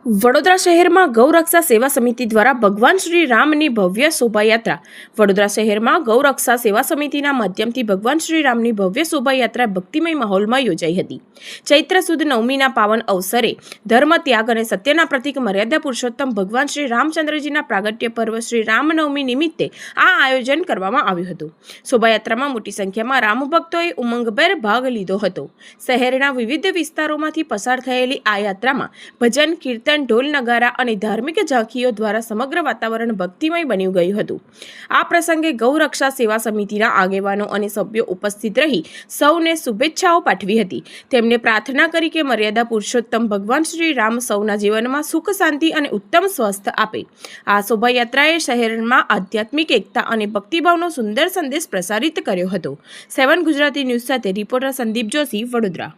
વડોદરા શહેરમાં ગૌરક્ષા સેવા સમિતિ દ્વારા ભગવાન શ્રી રામની ભવ્ય શોભાયાત્રા. વડોદરા શહેરમાં ગૌરક્ષા સેવા સમિતિના માધ્યમથી ભગવાન શ્રી રામની ભવ્ય શોભાયાત્રા ભક્તિમય માહોલમાં યોજાઈ હતી. ચૈત્ર સુદ નવમીના પાવન અવસરે ધર્મ ત્યાગ અને સત્યના પ્રતીક મર્યાદા પુરુષોત્તમ ભગવાન શ્રી રામચંદ્રજીના પ્રાગટ્ય પર્વ શ્રી રામનવમી નિમિત્તે આ આયોજન કરવામાં આવ્યું હતું. શોભાયાત્રામાં મોટી સંખ્યામાં રામભક્તોએ ઉમંગભેર ભાગ લીધો હતો. શહેરના વિવિધ વિસ્તારોમાંથી પસાર થયેલી આ યાત્રામાં ભજન, કીર્તન, ઢોલ, નગારા અને ધાર્મિક ઝાંખીઓ દ્વારા સમગ્ર વાતાવરણ ભક્તિમય બન્યું ગયું હતું. આ પ્રસંગે ગૌરક્ષા સેવા સમિતિના આગેવાનો અને સભ્યો ઉપસ્થિત રહી સૌને શુભેચ્છાઓ પાઠવી હતી. તેમણે પ્રાર્થના કરી કે મર્યાદા પુરુષોત્તમ ભગવાન શ્રી રામ સૌના જીવનમાં સુખ, શાંતિ અને ઉત્તમ સ્વાસ્થ્ય આપે. આ શોભાયાત્રાએ શહેરમાં આધ્યાત્મિક એકતા અને ભક્તિભાવનો સુંદર સંદેશ પ્રસારિત કર્યો હતો. 7 ગુજરાતી ન્યૂઝ સાથે રિપોર્ટર સંદીપ જોશી, વડોદરા.